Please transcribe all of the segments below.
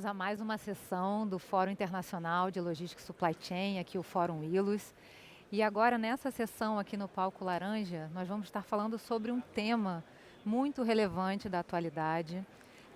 bem-vindos a mais uma sessão do Fórum Internacional de Logística e Supply Chain, aqui o Fórum ILOS. E agora, nessa sessão aqui no Palco Laranja, nós vamos estar falando sobre um tema muito relevante da atualidade.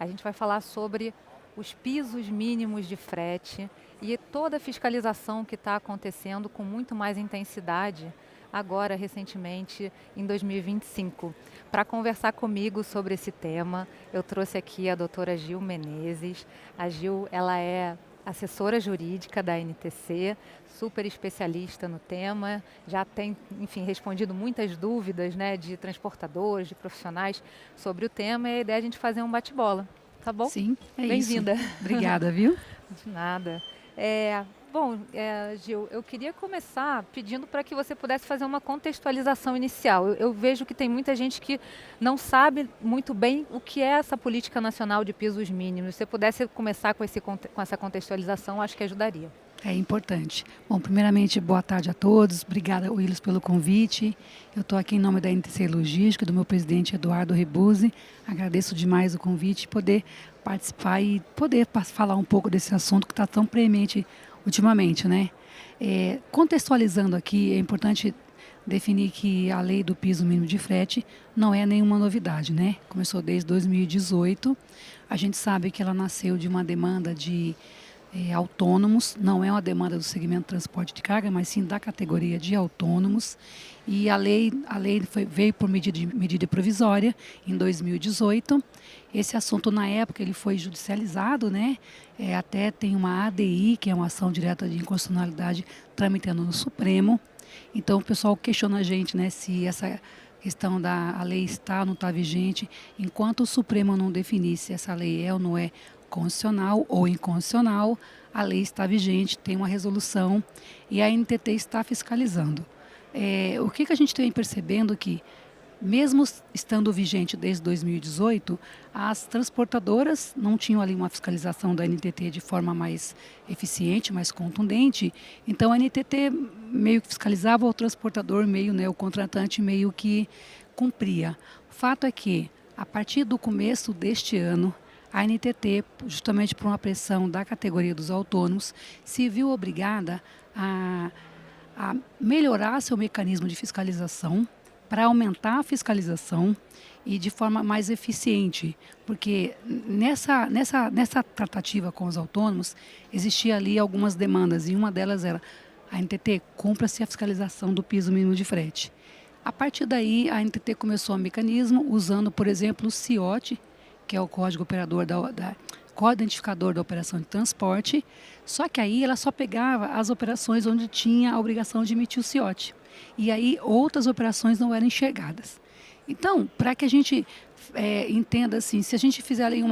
A gente vai falar sobre os pisos mínimos de frete e toda a fiscalização que está acontecendo com muito mais intensidade agora, recentemente, em 2025. Para conversar comigo sobre esse tema, eu trouxe aqui a doutora Gil Menezes. A Gil, ela é assessora jurídica da NTC, super especialista no tema, já tem, enfim, respondido muitas dúvidas, né, de transportadores, de profissionais sobre o tema, e a ideia é a gente fazer um bate-bola, tá bom? Sim, é isso. Bem-vinda. Obrigada, viu? De nada. Gil, eu queria começar pedindo para que você pudesse fazer uma contextualização inicial. Eu vejo que tem muita gente que não sabe muito bem o que é essa política nacional de pisos mínimos. Se você pudesse começar com essa contextualização, acho que ajudaria. É importante. Bom, primeiramente, boa tarde a todos. Obrigada, Willis, pelo convite. Eu estou aqui em nome da NTC Logística, do meu presidente Eduardo Rebuzzi. Agradeço demais o convite e poder participar e poder falar um pouco desse assunto que está tão premente ultimamente, né? Contextualizando aqui, é importante definir que a lei do piso mínimo de frete não é nenhuma novidade, né? Começou desde 2018. A gente sabe que ela nasceu de uma demanda de autônomos, não é uma demanda do segmento de transporte de carga, mas sim da categoria de autônomos. E a lei veio por medida provisória em 2018. Esse assunto, na época, ele foi judicializado, né? Até tem uma ADI, que é uma ação direta de inconstitucionalidade, tramitando no Supremo. Então, o pessoal questiona a gente, né, se essa questão da lei está ou não está vigente, enquanto o Supremo não definir se essa lei é ou não é constitucional ou inconstitucional, a lei está vigente, tem uma resolução e a NTT está fiscalizando. O que a gente tem percebendo que, mesmo estando vigente desde 2018, as transportadoras não tinham ali uma fiscalização da NTT de forma mais eficiente, mais contundente. Então a NTT meio que fiscalizava, o transportador meio, né, o contratante meio que cumpria. O fato é que, a partir do começo deste ano, a NTT, justamente por uma pressão da categoria dos autônomos, se viu obrigada a melhorar seu mecanismo de fiscalização para aumentar a fiscalização e de forma mais eficiente, porque nessa tratativa com os autônomos existia ali algumas demandas e uma delas era: a NTT, cumpra-se a fiscalização do piso mínimo de frete. A partir daí, a NTT começou um mecanismo usando, por exemplo, o CIOT, que é o Código Operador Código Identificador da Operação de Transporte, só que aí ela só pegava as operações onde tinha a obrigação de emitir o CIOT. E aí outras operações não eram enxergadas. Então, para que a gente entenda assim, se a gente fizer ali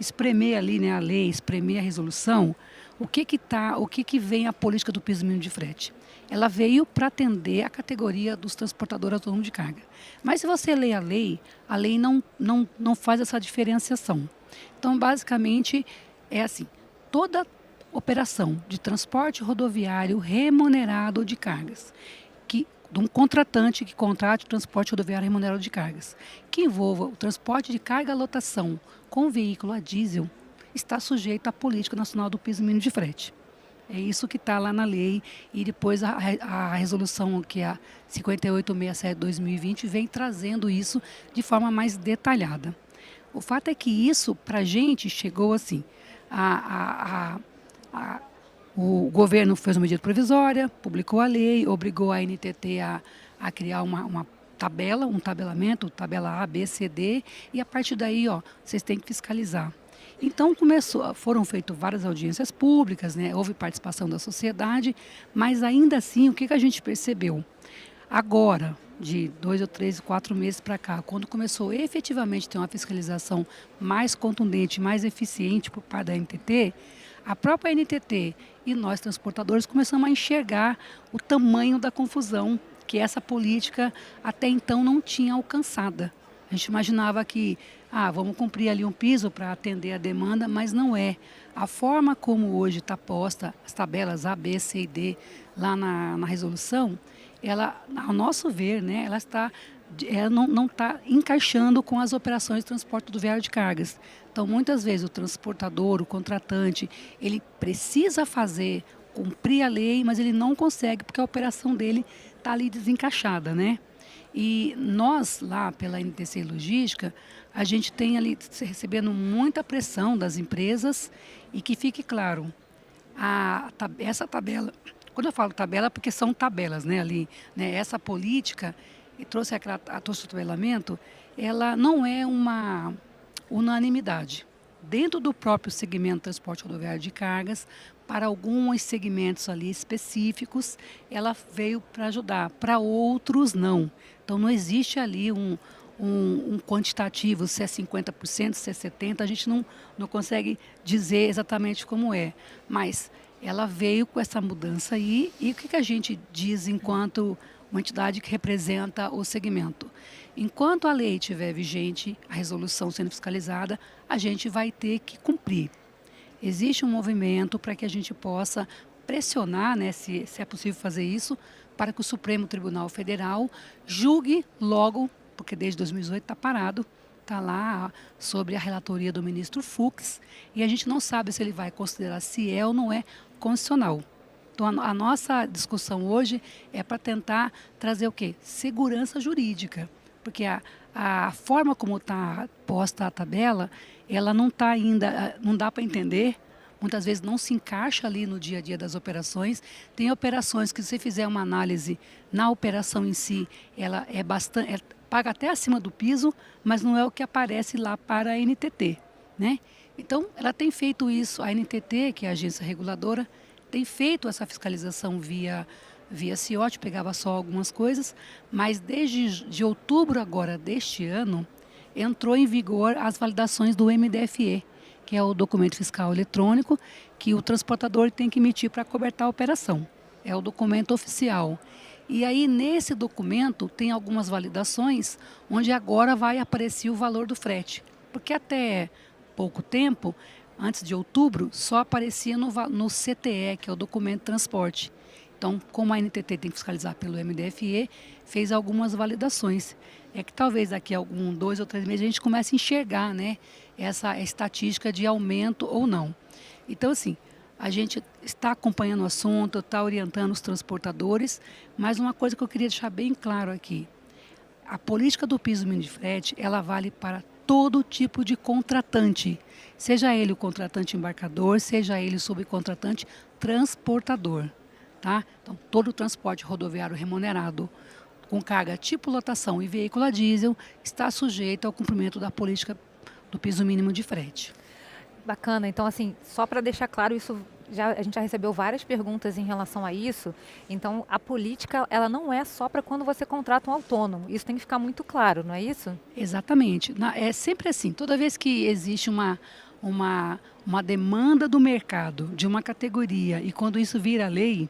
espremer ali, né, a lei, espremer a resolução, o que vem a política do piso mínimo de frete? Ela veio para atender a categoria dos transportadores autônomos de carga. Mas se você lê a lei não faz essa diferenciação. Então, basicamente, é assim: toda operação de transporte rodoviário remunerado de cargas, de um contratante que contrate o transporte rodoviário remunerado de cargas, que envolva o transporte de carga-lotação com veículo a diesel, está sujeito à Política Nacional do Piso Mínimo de Frete. É isso que está lá na lei, e depois a resolução, que é a 5867/2020, vem trazendo isso de forma mais detalhada. O fato é que isso, para a gente, chegou assim: o governo fez uma medida provisória, publicou a lei, obrigou a NTT a criar uma tabela, um tabelamento, tabela A, B, C, D, e a partir daí, vocês têm que fiscalizar. Então foram feitas várias audiências públicas, né? Houve participação da sociedade, mas ainda assim, o que a gente percebeu? Agora, de 2 ou 3, 4 meses para cá, quando começou efetivamente a ter uma fiscalização mais contundente, mais eficiente por parte da NTT, a própria NTT e nós transportadores começamos a enxergar o tamanho da confusão que essa política até então não tinha alcançada. A gente imaginava que, vamos cumprir ali um piso para atender a demanda, mas não é. A forma como hoje está posta as tabelas A, B, C e D lá na resolução, ela, ao nosso ver, né, ela está não está encaixando com as operações de transporte rodoviário de cargas. Então, muitas vezes, o transportador, o contratante, ele precisa cumprir a lei, mas ele não consegue porque a operação dele está ali desencaixada, né? E nós, lá pela NTC Logística, a gente tem ali recebendo muita pressão das empresas e que fique claro, essa tabela, quando eu falo tabela, porque são tabelas, né, ali, né, essa política, e trouxe o tabelamento, ela não é uma unanimidade. Dentro do próprio segmento transporte rodoviário de cargas, para alguns segmentos ali específicos, ela veio para ajudar, para outros não. Então não existe ali um quantitativo, se é 50%, se é 70%, a gente não consegue dizer exatamente como é. Mas ela veio com essa mudança aí, e o que a gente diz enquanto uma entidade que representa o segmento? Enquanto a lei estiver vigente, a resolução sendo fiscalizada, a gente vai ter que cumprir. Existe um movimento para que a gente possa pressionar, né, se é possível fazer isso, para que o Supremo Tribunal Federal julgue logo, porque desde 2018 está parado, está lá sobre a relatoria do ministro Fux, e a gente não sabe se ele vai considerar se é ou não é constitucional. Então, a nossa discussão hoje é para tentar trazer o quê? Segurança jurídica, porque a forma como está posta a tabela, ela não está ainda, não dá para entender, muitas vezes não se encaixa ali no dia a dia das operações. Tem operações que, se você fizer uma análise na operação em si, ela é bastante, paga até acima do piso, mas não é o que aparece lá para a NTT, né? Então, ela tem feito isso, a NTT, que é a agência reguladora, tem feito essa fiscalização via CIOT, pegava só algumas coisas, mas desde outubro agora deste ano, entrou em vigor as validações do MDFE, que é o documento fiscal eletrônico, que o transportador tem que emitir para cobertar a operação. É o documento oficial. E aí, nesse documento, tem algumas validações, onde agora vai aparecer o valor do frete. Porque até pouco tempo, antes de outubro, só aparecia no CTE, que é o documento de transporte. Então, como a NTT tem que fiscalizar pelo MDFE, fez algumas validações. É que talvez daqui a 2 ou 3 meses a gente comece a enxergar, né, essa estatística de aumento ou não. Então, assim, a gente está acompanhando o assunto, está orientando os transportadores, mas uma coisa que eu queria deixar bem claro aqui, a política do piso mínimo de frete, ela vale para todo tipo de contratante, seja ele o contratante embarcador, seja ele o subcontratante transportador. Tá? Então, todo o transporte rodoviário remunerado com carga tipo lotação e veículo a diesel está sujeito ao cumprimento da política do piso mínimo de frete. Bacana. Então, assim, só para deixar claro, a gente já recebeu várias perguntas em relação a isso. Então, a política, ela não é só para quando você contrata um autônomo. Isso tem que ficar muito claro, não é isso? Exatamente. É sempre assim. Toda vez que existe uma demanda do mercado de uma categoria e quando isso vira lei,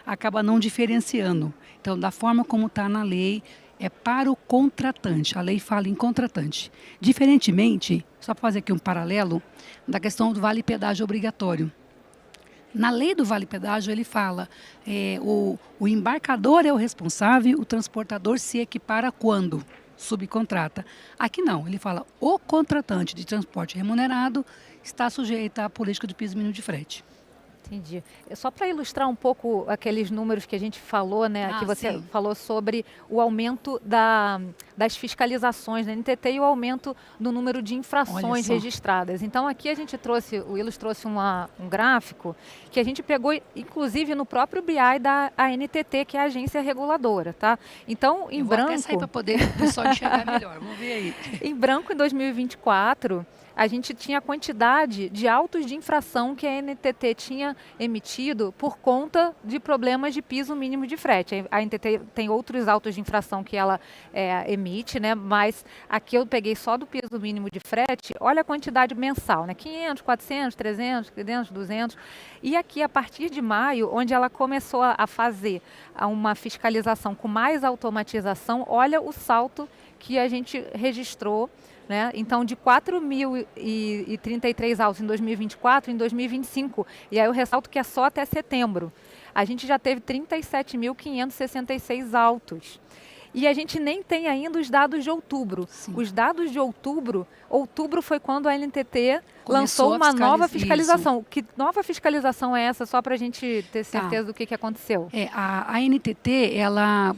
acaba não diferenciando. Então, da forma como está na lei, é para o contratante. A lei fala em contratante. Diferentemente, só para fazer aqui um paralelo, da questão do vale pedágio obrigatório. Na lei do vale pedágio, ele fala o embarcador é o responsável, o transportador se equipara quando subcontrata. Aqui não, ele fala o contratante de transporte remunerado está sujeito à política do piso mínimo de frete. Entendi. Só para ilustrar um pouco aqueles números que a gente falou, né, que você sim. falou sobre o aumento das fiscalizações da NTT e o aumento do número de infrações registradas. Então, aqui o Willis trouxe um gráfico que a gente pegou, inclusive, no próprio BI da ANTT, que é a agência reguladora, tá? Então, em branco... Vou até sair para poder o pessoal enxergar melhor. Vamos ver aí. Em branco, em 2024... a gente tinha a quantidade de autos de infração que a NTT tinha emitido por conta de problemas de piso mínimo de frete. A NTT tem outros autos de infração que ela emite, né? Mas aqui eu peguei só do piso mínimo de frete. Olha a quantidade mensal, né? 500, 400, 300, 500, 200. E aqui, a partir de maio, onde ela começou a fazer uma fiscalização com mais automatização, olha o salto que a gente registrou, né? Então, de 4.033 autos em 2024, em 2025, e aí eu ressalto que é só até setembro, a gente já teve 37.566 autos. E a gente nem tem ainda os dados de outubro. Sim. Os dados de outubro foi quando a NTT Começou lançou a uma nova isso. fiscalização. Que nova fiscalização é essa, só para a gente ter certeza do que aconteceu? A NTT, ela...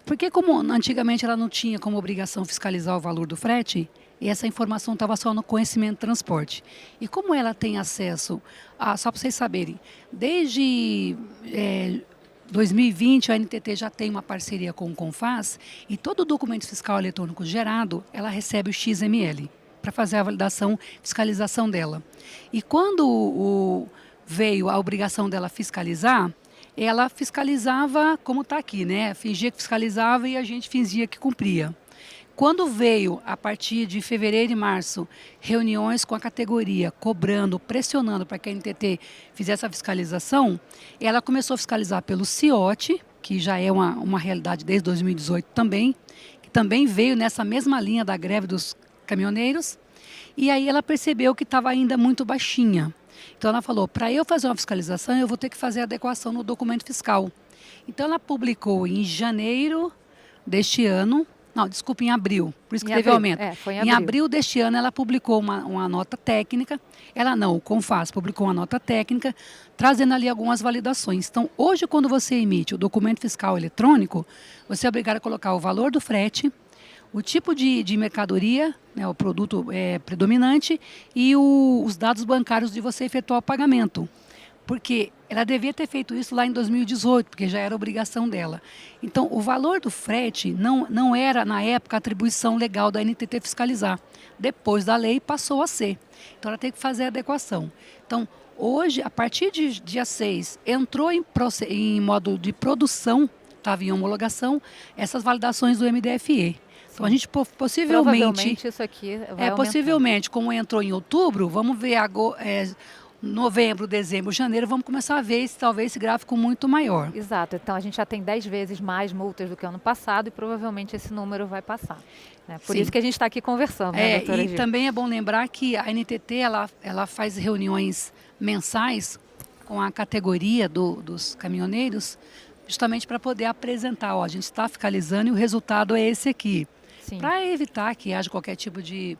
Porque como antigamente ela não tinha como obrigação fiscalizar o valor do frete, e essa informação estava só no conhecimento de transporte. E como ela tem acesso, só para vocês saberem, desde 2020 a NTT já tem uma parceria com o Confas e todo documento fiscal eletrônico gerado, ela recebe o XML para fazer a validação, fiscalização dela. E quando veio a obrigação dela fiscalizar, ela fiscalizava como está aqui, né? Fingia que fiscalizava e a gente fingia que cumpria. Quando veio, a partir de fevereiro e março, reuniões com a categoria, cobrando, pressionando para que a NTT fizesse a fiscalização, ela começou a fiscalizar pelo CIOT, que já é uma realidade desde 2018 também, que também veio nessa mesma linha da greve dos caminhoneiros, e aí ela percebeu que estava ainda muito baixinha. Então ela falou, para eu fazer uma fiscalização, eu vou ter que fazer adequação no documento fiscal. Então ela publicou em janeiro deste ano, não, desculpa, em abril, por isso que teve aumento. Foi em abril. Em abril deste ano ela publicou uma nota técnica, o Confas publicou uma nota técnica, trazendo ali algumas validações. Então hoje quando você emite o documento fiscal eletrônico, você é obrigado a colocar o valor do frete, o tipo de mercadoria, né, o produto predominante e os dados bancários de você efetuar o pagamento. Porque ela devia ter feito isso lá em 2018, porque já era obrigação dela. Então, o valor do frete não era, na época, a atribuição legal da NTT fiscalizar. Depois da lei, passou a ser. Então, ela tem que fazer a adequação. Então, hoje, a partir de dia 6, entrou em modo de produção, estava em homologação, essas validações do MDFE. Então, a gente possivelmente isso aqui vai possivelmente, como entrou em outubro, vamos ver novembro, dezembro, janeiro, vamos começar a ver talvez esse gráfico muito maior. Exato. Então, a gente já tem 10 vezes mais multas do que ano passado e provavelmente esse número vai passar. Né? Por isso que a gente está aqui conversando, né, doutora Gil? E também é bom lembrar que a NTT ela faz reuniões mensais com a categoria dos caminhoneiros, justamente para poder apresentar, a gente está fiscalizando e o resultado é esse aqui. Para evitar que haja qualquer tipo de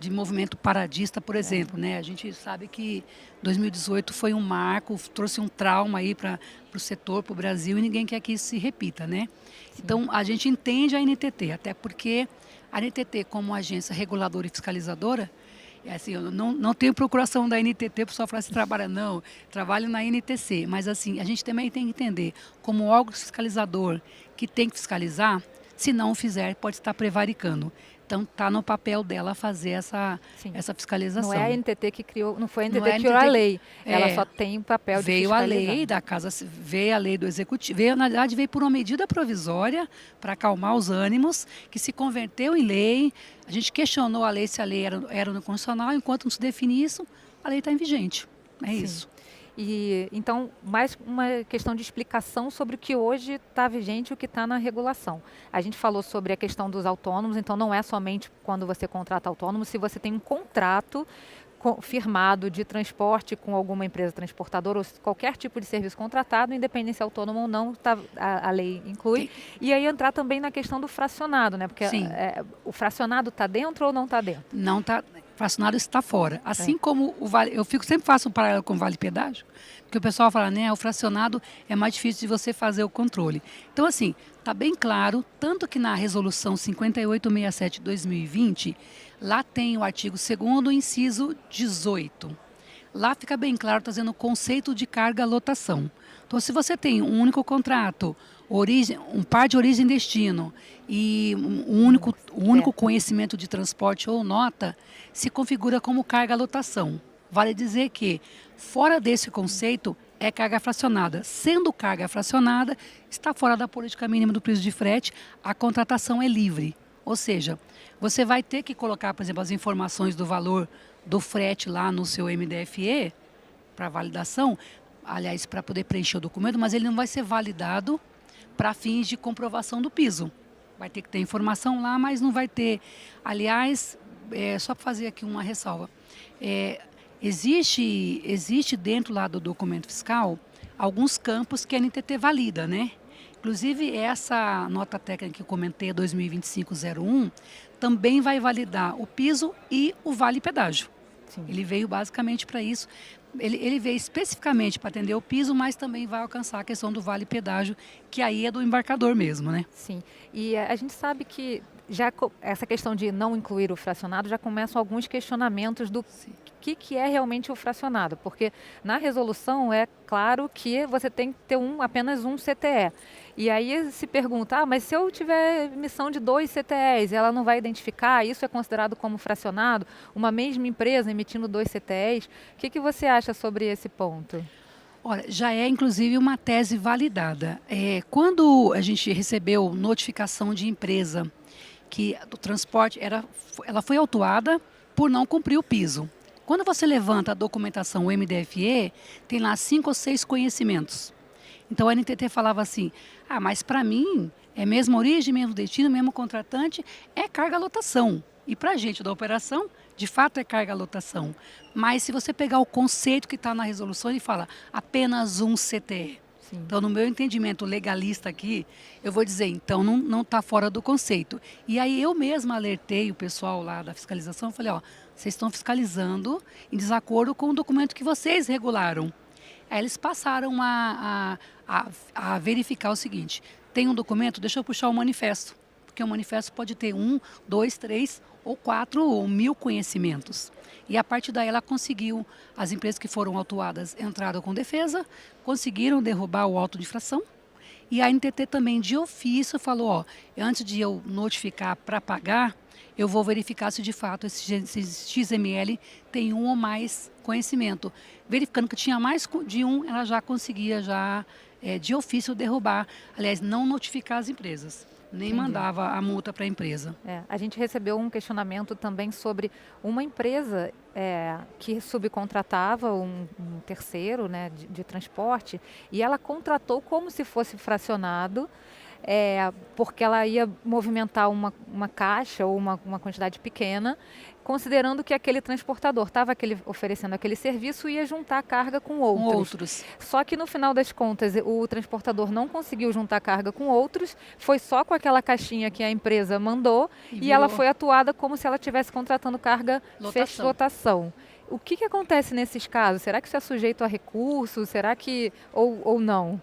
movimento paradista, por exemplo. Né? A gente sabe que 2018 foi um marco, trouxe um trauma aí para o setor, para o Brasil, e ninguém quer que isso se repita. Né? Então, a gente entende a NTT, até porque a NTT, como agência reguladora e fiscalizadora, assim, eu não tenho procuração da NTT, o pessoal fala assim, trabalha, não, trabalho na NTC, mas assim, a gente também tem que entender, como órgão fiscalizador que tem que fiscalizar, se não o fizer, pode estar prevaricando. Então, está no papel dela fazer essa fiscalização. Não é a NTT que criou, não foi a NTT que criou a lei. Ela só tem o papel de fiscalizar. Veio a lei da casa, veio a lei do executivo, na verdade veio por uma medida provisória para acalmar os ânimos, que se converteu em lei. A gente questionou a lei se a lei era no constitucional, enquanto não se define isso, a lei está em vigente. Isso. E então, mais uma questão de explicação sobre o que hoje está vigente e o que está na regulação. A gente falou sobre a questão dos autônomos, então não é somente quando você contrata autônomo, se você tem um contrato firmado de transporte com alguma empresa transportadora ou qualquer tipo de serviço contratado, independente se é autônomo ou não, a lei inclui. E aí entrar também na questão do fracionado, né? Porque o fracionado está dentro ou não está dentro? Não está. O fracionado está fora. Assim como o vale, sempre faço um paralelo com o vale pedágio, porque o pessoal fala, né, o fracionado é mais difícil de você fazer o controle. Então, assim, está bem claro, tanto que na resolução 5867 de 2020, lá tem o artigo 2º, inciso 18. Lá fica bem claro, trazendo o conceito de carga-lotação. Então, se você tem um único contrato, um par de origem e destino e um único conhecimento de transporte ou nota, se configura como carga-lotação. Vale dizer que, fora desse conceito, é carga fracionada. Sendo carga fracionada, está fora da política mínima do preço de frete, a contratação é livre. Ou seja, você vai ter que colocar, por exemplo, as informações do valor do frete lá no seu MDFE, para validação, aliás, para poder preencher o documento, mas ele não vai ser validado para fins de comprovação do piso. Vai ter que ter informação lá, mas não vai ter. Aliás, só para fazer aqui uma ressalva, existe dentro lá do documento fiscal alguns campos que a NTT valida, né? Inclusive, essa nota técnica que eu comentei, 2025-01, também vai validar o piso e o vale pedágio. Sim. Ele veio basicamente para isso. Ele veio especificamente para atender o piso, mas também vai alcançar a questão do vale pedágio, que aí é do embarcador mesmo, né? Sim, e a gente sabe que essa questão de não incluir o fracionado já começam alguns questionamentos do Sim. que é realmente o fracionado, porque na resolução é claro que você tem que ter apenas um CTE. E aí se pergunta, mas se eu tiver emissão de 2 CTEs, ela não vai identificar, isso é considerado como fracionado? Uma mesma empresa emitindo 2 CTEs? O que você acha sobre esse ponto? Olha, já é inclusive uma tese validada. Quando a gente recebeu notificação de empresa que o transporte ela foi autuada por não cumprir o piso. Quando você levanta a documentação, o MDFE, tem lá 5 ou 6 conhecimentos. Então a NTT falava assim, mas para mim é mesma origem, mesmo destino, mesmo contratante, é carga-lotação. E para a gente da operação, de fato é carga-lotação. Mas se você pegar o conceito que está na resolução, ele fala apenas um CTE. Sim. Então, no meu entendimento legalista aqui, eu vou dizer, então não está fora do conceito. E aí eu mesma alertei o pessoal lá da fiscalização, falei, vocês estão fiscalizando em desacordo com o documento que vocês regularam. Aí eles passaram a verificar o seguinte, tem um documento, deixa eu puxar o manifesto, porque o manifesto pode ter 1, 2, 3 ou 4 ou 1000 conhecimentos. E a partir daí ela conseguiu, as empresas que foram autuadas entraram com defesa, conseguiram derrubar o auto de infração. E a NTT também de ofício falou, antes de eu notificar para pagar, eu vou verificar se de fato esse XML tem um ou mais conhecimento. Verificando que tinha mais de um, ela já conseguia de ofício derrubar, aliás, não notificar as empresas. Nem Entendi. Mandava a multa para a empresa. A gente recebeu um questionamento também sobre uma empresa que subcontratava um terceiro, né, de transporte, e ela contratou como se fosse fracionado, porque ela ia movimentar uma caixa ou uma quantidade pequena, considerando que aquele transportador estava oferecendo aquele serviço e ia juntar a carga com outros. Só que no final das contas o transportador não conseguiu juntar carga com outros, foi só com aquela caixinha que a empresa mandou e ela foi atuada como se ela estivesse contratando carga lotação. O que acontece nesses casos? Será que isso é sujeito a recurso? Será que ou não?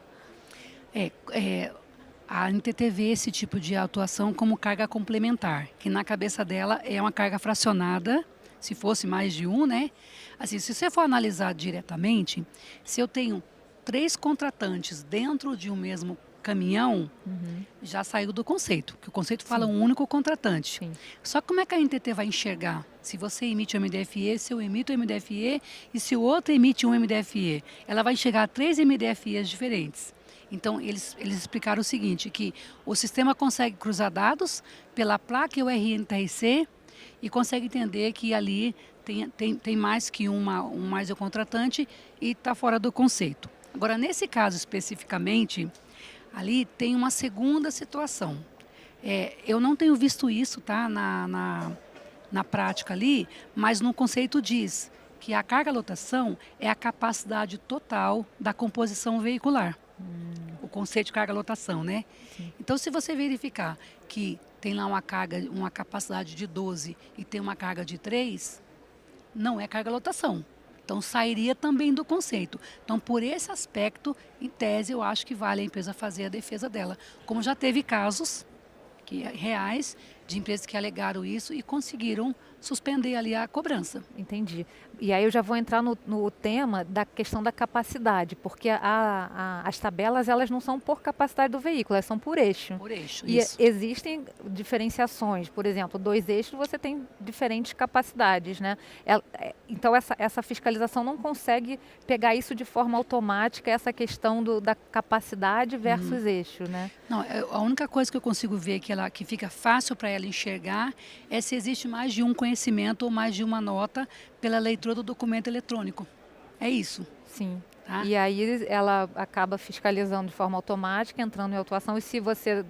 A NTT vê esse tipo de atuação como carga complementar, que na cabeça dela é uma carga fracionada, se fosse mais de um, né? Assim, se você for analisar diretamente, se eu tenho 3 contratantes dentro de um mesmo caminhão, já saiu do conceito, que o conceito fala um único contratante. Sim. Só que como é que a NTT vai enxergar? Se você emite o MDFE, se eu emito o MDFE e se o outro emite um MDFE, ela vai enxergar 3 MDFEs diferentes. Então, eles explicaram o seguinte, que o sistema consegue cruzar dados pela placa e o RNTRC e consegue entender que ali tem mais que um mais o contratante e está fora do conceito. Agora, nesse caso especificamente, ali tem uma segunda situação. Eu não tenho visto isso, tá, na prática ali, mas no conceito diz que a carga-lotação é a capacidade total da composição veicular. O conceito de carga-lotação, né? Sim. Então, se você verificar que tem lá uma capacidade de 12 e tem uma carga de 3, não é carga-lotação. Então, sairia também do conceito. Então, por esse aspecto, em tese, eu acho que vale a empresa fazer a defesa dela. Como já teve casos reais de empresas que alegaram isso e conseguiram suspender ali a cobrança. Entendi. E aí eu já vou entrar no tema da questão da capacidade, porque as tabelas elas não são por capacidade do veículo, elas são por eixo. Por eixo, e isso. Existem diferenciações, por exemplo, 2 eixos você tem diferentes capacidades, né? Então essa fiscalização não consegue pegar isso de forma automática, essa questão da capacidade versus eixo, né? Não, a única coisa que eu consigo ver que fica fácil para ela enxergar é se existe mais de um conhecimento ou mais de uma nota pela leitura do documento eletrônico. É isso. Sim. Tá? E aí ela acaba fiscalizando de forma automática, entrando em autuação, e se você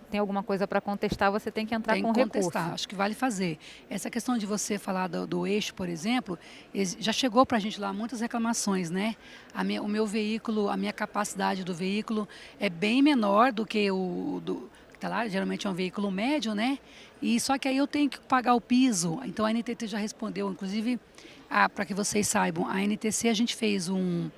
tem alguma coisa para contestar, você tem que entrar Tem com que recurso. contestar, acho que vale fazer. Essa questão de você falar do eixo, por exemplo, já chegou para a gente lá muitas reclamações, né? O meu veículo, a minha capacidade do veículo é bem menor do que o que está lá, geralmente é um veículo médio, né? E só que aí eu tenho que pagar o piso. Então a NTT já respondeu, inclusive, para que vocês saibam, a NTC a gente fez um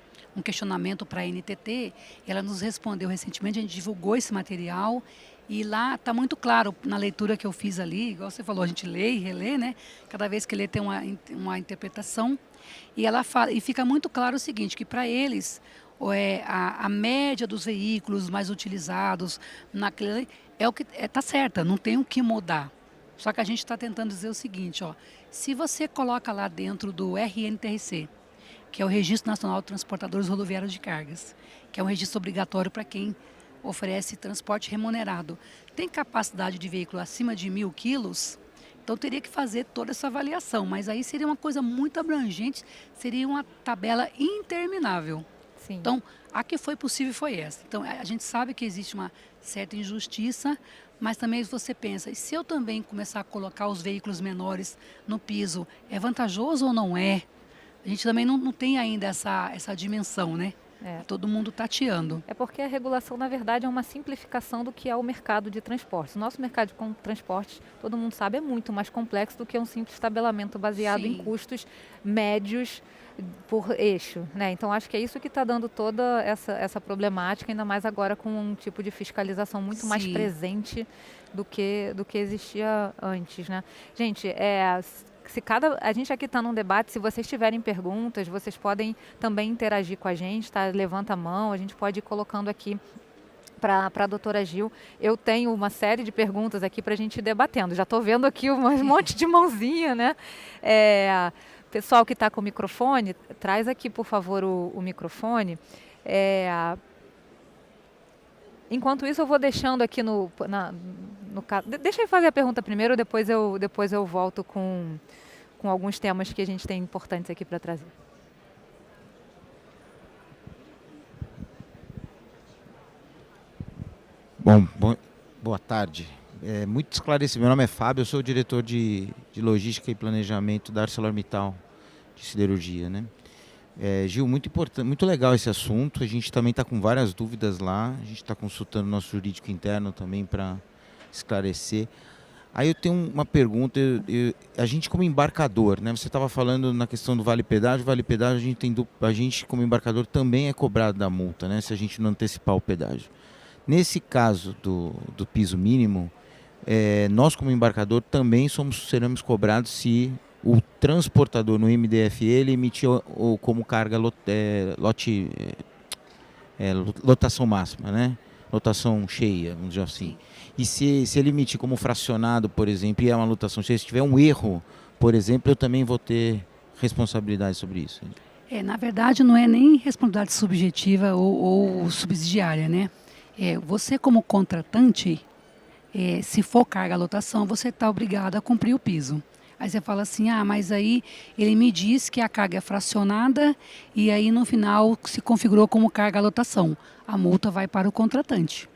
questionamento para a NTT, ela nos respondeu recentemente, a gente divulgou esse material e lá está muito claro, na leitura que eu fiz ali, igual você falou, a gente lê e relê, né? Cada vez que lê tem uma interpretação, e ela fala, e fica muito claro o seguinte, que para eles a média dos veículos mais utilizados naquele, é o que está certa, não tem o que mudar. Só que a gente está tentando dizer o seguinte, ó, se você coloca lá dentro do RNTRC, que é o Registro Nacional de Transportadores Rodoviários de Cargas, que é um registro obrigatório para quem oferece transporte remunerado, tem capacidade de veículo acima de 1.000 quilos, então teria que fazer toda essa avaliação, mas aí seria uma coisa muito abrangente, seria uma tabela interminável. Sim. Então, a que foi possível foi essa. Então, a gente sabe que existe uma certa injustiça, mas também você pensa, e se eu também começar a colocar os veículos menores no piso, é vantajoso ou não é? A gente também não tem ainda essa dimensão, né? Todo mundo tateando. É porque a regulação, na verdade, é uma simplificação do que é o mercado de transportes. O nosso mercado de transportes, todo mundo sabe, é muito mais complexo do que um simples tabelamento baseado em custos médios por eixo, né? Então, acho que é isso que está dando toda essa problemática, ainda mais agora com um tipo de fiscalização muito mais presente do que existia antes, né? Gente, a gente aqui está num debate, se vocês tiverem perguntas, vocês podem também interagir com a gente, tá? Levanta a mão, a gente pode ir colocando aqui para a doutora Gil. Eu tenho uma série de perguntas aqui para a gente ir debatendo. Já estou vendo aqui um monte de mãozinha, né? Pessoal que está com o microfone, traz aqui, por favor, o microfone. Enquanto isso, eu vou deixando aqui no deixa eu fazer a pergunta primeiro, depois eu volto com alguns temas que a gente tem importantes aqui para trazer. Boa tarde. Muito esclarecido. Meu nome é Fábio, eu sou o diretor de Logística e Planejamento da ArcelorMittal de Siderurgia, né? Gil, muito importante, muito legal esse assunto. A gente também está com várias dúvidas lá. A gente está consultando o nosso jurídico interno também para esclarecer. Aí eu tenho uma pergunta. A gente como embarcador, né? Você estava falando na questão do vale pedágio. Vale pedágio, a gente como embarcador também é cobrado da multa, né? Se a gente não antecipar o pedágio. Nesse caso do piso mínimo, nós como embarcador também seremos cobrados se o transportador no MDF ele emitiu como carga lotação máxima, né? Lotação cheia, vamos dizer assim. E se ele emitir como fracionado, por exemplo, e é uma lotação cheia, se tiver um erro, por exemplo, eu também vou ter responsabilidade sobre isso. Na verdade, não é nem responsabilidade subjetiva ou subsidiária, né? Você como contratante, se for carga lotação, você está obrigado a cumprir o piso. Aí você fala assim, mas aí ele me diz que a carga é fracionada e aí no final se configurou como carga lotação. A multa vai para o contratante.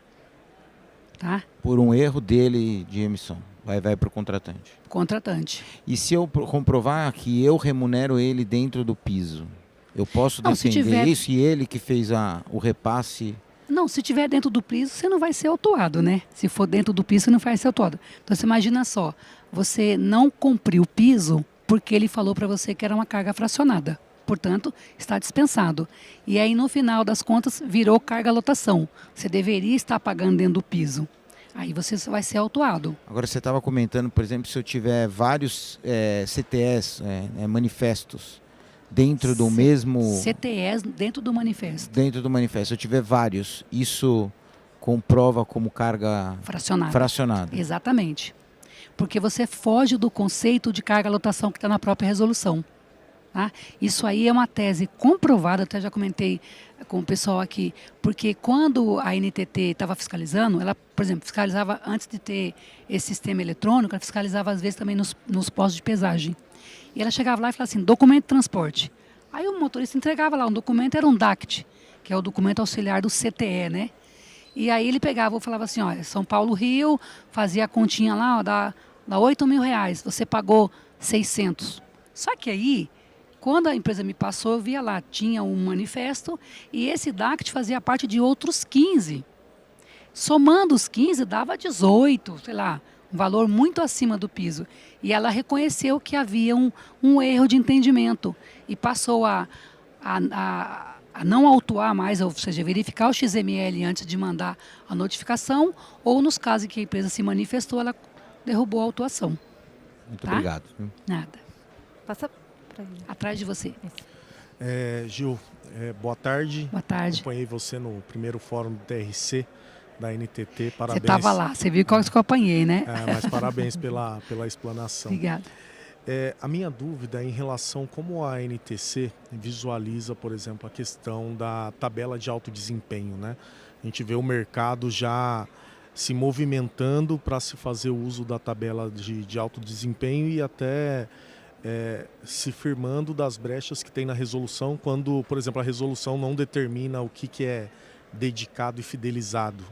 Tá? Por um erro dele de emissão, vai para o contratante. Contratante. E se eu comprovar que eu remunero ele dentro do piso, eu posso defender isso e ele que fez o repasse... Não, se tiver dentro do piso, você não vai ser autuado, né? Se for dentro do piso, você não vai ser autuado. Então, você imagina só, você não cumpriu o piso porque ele falou para você que era uma carga fracionada. Portanto, está dispensado. E aí, no final das contas, virou carga lotação. Você deveria estar pagando dentro do piso. Aí você vai ser autuado. Agora, você estava comentando, por exemplo, se eu tiver vários CTS, manifestos, dentro do mesmo... CTS dentro do manifesto. Dentro do manifesto. Se eu tiver vários, isso comprova como carga fracionada. Exatamente. Porque você foge do conceito de carga-lotação que está na própria resolução. Tá? Isso aí é uma tese comprovada, até já comentei com o pessoal aqui, porque quando a NTT estava fiscalizando, ela, por exemplo, fiscalizava antes de ter esse sistema eletrônico, ela fiscalizava às vezes também nos postos de pesagem. E ela chegava lá e falava assim, documento de transporte. Aí o motorista entregava lá, um documento era um DACT, que é o documento auxiliar do CTE, né? E aí ele pegava e falava assim, olha, São Paulo, Rio, fazia a continha lá, ó, dá R$ 8.000, você pagou 600. Só que aí, quando a empresa me passou, eu via lá, tinha um manifesto e esse DACT fazia parte de outros 15. Somando os 15, dava 18, sei lá, um valor muito acima do piso. E ela reconheceu que havia um erro de entendimento e passou a não autuar mais, ou seja, verificar o XML antes de mandar a notificação, ou nos casos em que a empresa se manifestou, ela derrubou a autuação. Muito Tá? obrigado. Nada. Passa para ele. Atrás de você. Gil, boa tarde. Boa tarde. Acompanhei você no primeiro fórum do TRC da NTT. Você Parabéns. estava lá, você viu qual que eu apanhei, né? Mas parabéns pela explanação. Obrigada. A minha dúvida é em relação a como a NTC visualiza, por exemplo, a questão da tabela de alto desempenho, né? A gente vê o mercado já se movimentando para se fazer o uso da tabela de alto desempenho e até se firmando das brechas que tem na resolução, quando, por exemplo, a resolução não determina o que é dedicado e fidelizado.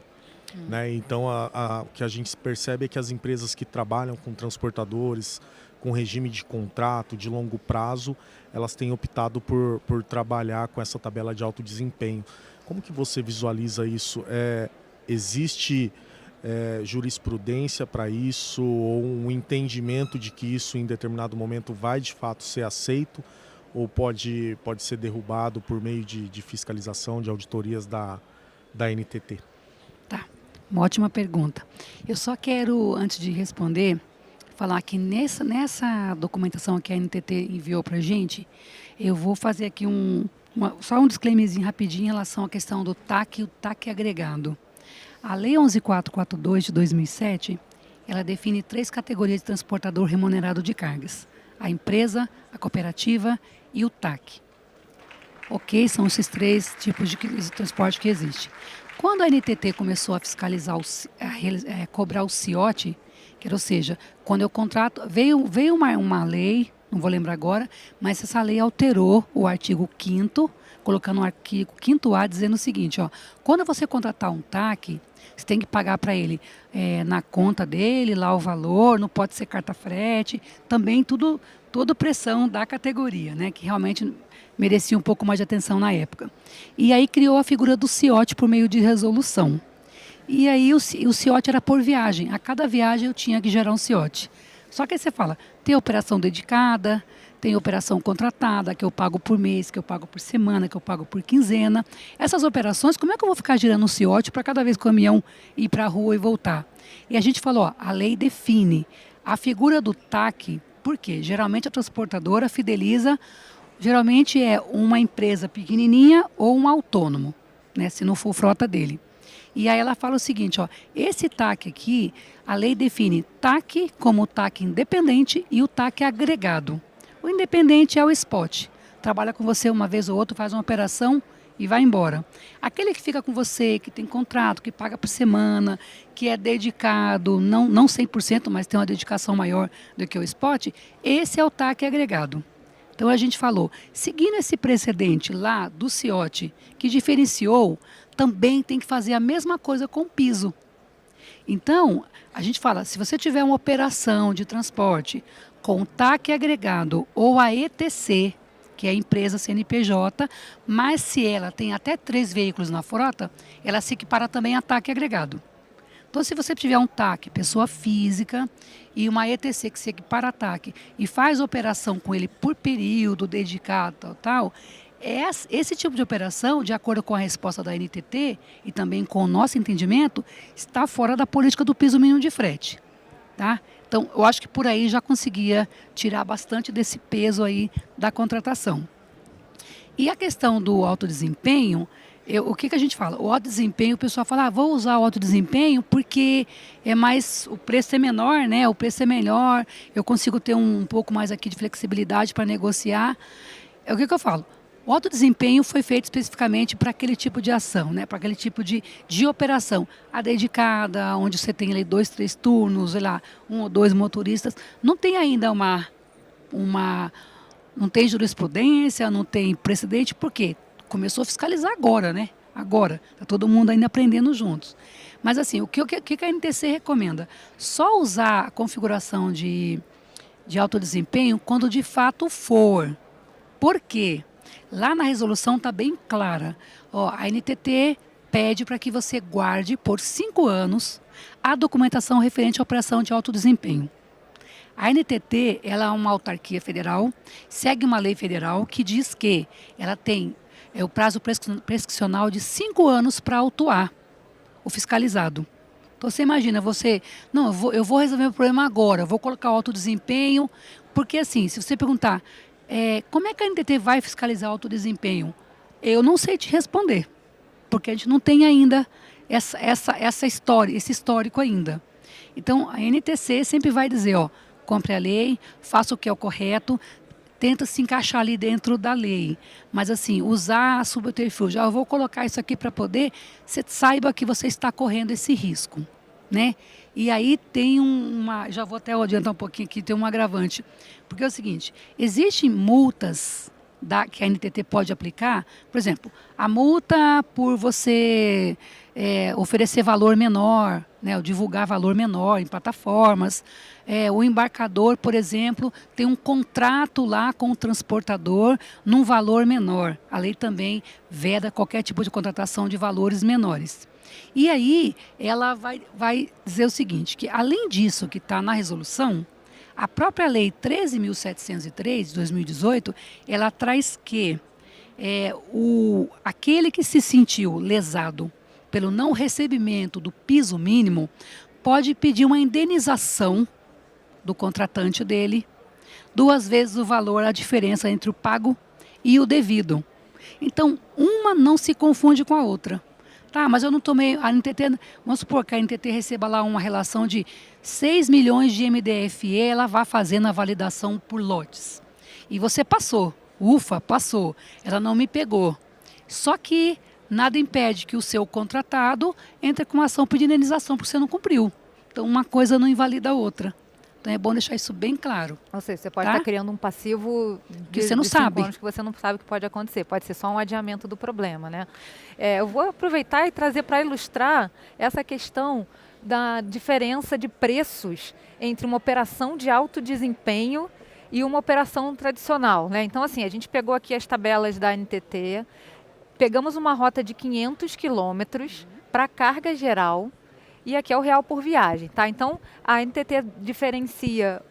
Né? Então, o que a gente percebe é que as empresas que trabalham com transportadores, com regime de contrato de longo prazo, elas têm optado por trabalhar com essa tabela de alto desempenho. Como que você visualiza isso? Existe jurisprudência para isso, ou um entendimento de que isso em determinado momento vai de fato ser aceito, ou pode ser derrubado por meio de fiscalização, de auditorias da NTT? Tá, uma ótima pergunta. Eu só quero, antes de responder, falar que nessa documentação que a NTT enviou para a gente, eu vou fazer aqui só um disclaimerzinho rapidinho em relação à questão do TAC e o TAC agregado. A Lei 11.442 de 2007, ela define 3 categorias de transportador remunerado de cargas: a empresa, a cooperativa e o TAC. Ok? São esses 3 tipos de transporte que existem. Quando a NTT começou a fiscalizar, cobrar o CIOT, ou seja, quando eu contrato, veio uma lei, não vou lembrar agora, mas essa lei alterou o artigo 5º, colocando o artigo 5º A dizendo o seguinte, ó, quando você contratar um TAC, você tem que pagar para ele na conta dele, lá o valor, não pode ser carta frete, também toda pressão da categoria, né, que realmente merecia um pouco mais de atenção na época. E aí criou a figura do CIOT por meio de resolução. E aí o CIOT era por viagem. A cada viagem eu tinha que gerar um CIOT. Só que aí você fala, tem operação dedicada, tem operação contratada, que eu pago por mês, que eu pago por semana, que eu pago por quinzena. Essas operações, como é que eu vou ficar gerando um CIOT para cada vez que o caminhão ir para a rua e voltar? E a gente falou, ó, a lei define a figura do TAC, por quê? Geralmente a transportadora fideliza, geralmente é uma empresa pequenininha ou um autônomo, né, se não for frota dele. E aí ela fala o seguinte, ó, esse TAC aqui, a lei define TAC como TAC independente e o TAC agregado. O independente é o spot. Trabalha com você uma vez ou outra, faz uma operação e vai embora. Aquele que fica com você, que tem contrato, que paga por semana, que é dedicado, não 100%, mas tem uma dedicação maior do que o spot, esse é o TAC agregado. Então a gente falou, seguindo esse precedente lá do CIOT, que diferenciou, também tem que fazer a mesma coisa com o piso. Então, a gente fala, se você tiver uma operação de transporte com TAC agregado ou a ETC, que é a empresa CNPJ, mas se ela tem até 3 veículos na frota, ela se equipara também a TAC agregado. Então, se você tiver um TAC, pessoa física, e uma ETC que se equipara a TAC e faz operação com ele por período, dedicado, tal, esse tipo de operação, de acordo com a resposta da NTT e também com o nosso entendimento, está fora da política do piso mínimo de frete. Tá? Então, eu acho que por aí já conseguia tirar bastante desse peso aí da contratação. E a questão do alto desempenho, o que a gente fala? O alto desempenho, o pessoal fala, vou usar o alto desempenho porque o preço é menor, né? O preço é melhor, eu consigo ter um pouco mais aqui de flexibilidade para negociar. O que eu falo? O alto desempenho foi feito especificamente para aquele tipo de ação, né? Para aquele tipo de operação. A dedicada, onde você tem ali 2, 3 turnos, sei lá, 1 ou 2 motoristas. Não tem ainda não tem jurisprudência, não tem precedente, por quê? Começou a fiscalizar agora, né? agora. Está todo mundo ainda aprendendo juntos. Mas assim, o que a NTC recomenda? Só usar a configuração de alto desempenho quando de fato for. Por quê? Lá na resolução está bem clara. Ó, a NTT pede para que você guarde por 5 anos a documentação referente à operação de alto desempenho. A NTT ela é uma autarquia federal, segue uma lei federal que diz que ela tem o prazo prescricional de 5 anos para autuar o fiscalizado. Então você imagina, não, eu vou resolver o problema agora, eu vou colocar o alto desempenho, porque assim, se você perguntar, como é que a NTT vai fiscalizar o alto desempenho? Eu não sei te responder, porque a gente não tem ainda essa história, esse histórico ainda. Então a NTC sempre vai dizer, ó, compre a lei, faça o que é o correto, tenta se encaixar ali dentro da lei. Mas assim, usar a subterfúgio, eu vou colocar isso aqui para poder, você saiba que você está correndo esse risco, né? E aí tem já vou até adiantar um pouquinho aqui, tem um agravante. Porque é o seguinte, existem multas que a NTT pode aplicar, por exemplo, a multa por você oferecer valor menor, né, ou divulgar valor menor em plataformas. O embarcador, por exemplo, tem um contrato lá com o transportador num valor menor. A lei também veda qualquer tipo de contratação de valores menores. E aí ela vai dizer o seguinte, que além disso que está na resolução, a própria lei 13.703 de 2018, ela traz que aquele que se sentiu lesado pelo não recebimento do piso mínimo pode pedir uma indenização do contratante dele, 2 vezes o valor, a diferença entre o pago e o devido. Então, uma não se confunde com a outra. Tá, mas eu não tomei, a NTT, vamos supor que a NTT receba lá uma relação de 6 milhões de MDFE, ela vai fazendo a validação por lotes. E você passou, ufa, passou, ela não me pegou. Só que nada impede que o seu contratado entre com uma ação pedindo indenização porque você não cumpriu. Então, uma coisa não invalida a outra. Então é bom deixar isso bem claro. Ou seja, você pode estar criando um passivo que você não sabe. Que você não sabe que pode acontecer. Pode ser só um adiamento do problema, né? Eu vou aproveitar e trazer para ilustrar essa questão da diferença de preços entre uma operação de alto desempenho e uma operação tradicional, né? Então, assim, a gente pegou aqui as tabelas da NTT, pegamos uma rota de 500 quilômetros para carga geral, e aqui é o real por viagem, tá? Então, a NTT diferencia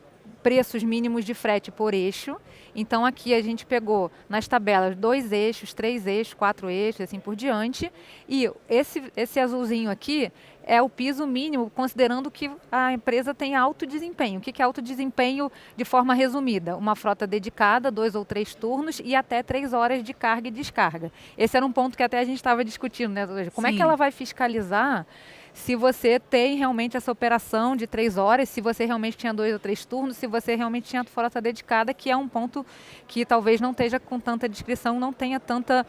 preços mínimos de frete por eixo. Então, aqui a gente pegou nas tabelas 2 eixos, 3 eixos, 4 eixos, assim por diante. E esse azulzinho aqui é o piso mínimo, considerando que a empresa tem alto desempenho. O que é alto desempenho de forma resumida? Uma frota dedicada, 2 ou 3 turnos e até 3 horas de carga e descarga. Esse era um ponto que até a gente estava discutindo, né? Como é que ela vai fiscalizar se você tem realmente essa operação de 3 horas, se você realmente tinha 2 ou 3 turnos, se você realmente tinha frota dedicada, que é um ponto que talvez não esteja com tanta descrição, não tenha tanta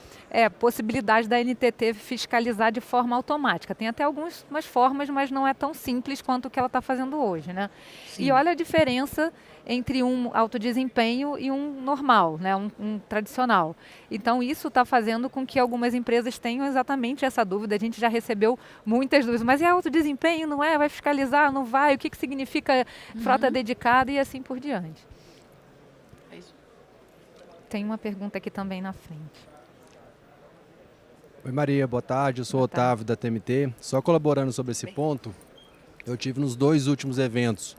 possibilidade da NTT fiscalizar de forma automática. Tem até algumas formas, mas não é tão simples quanto o que ela está fazendo hoje, né? Sim. E olha a diferença entre um alto desempenho e um normal, né? um tradicional. Então, isso está fazendo com que algumas empresas tenham exatamente essa dúvida. A gente já recebeu muitas dúvidas. Mas é alto desempenho, não é? Vai fiscalizar, não vai? O que significa frota dedicada e assim por diante? Tem uma pergunta aqui também na frente. Oi Maria, boa tarde. Eu sou Otávio da TMT. Só colaborando sobre esse ponto, eu tive nos 2 últimos eventos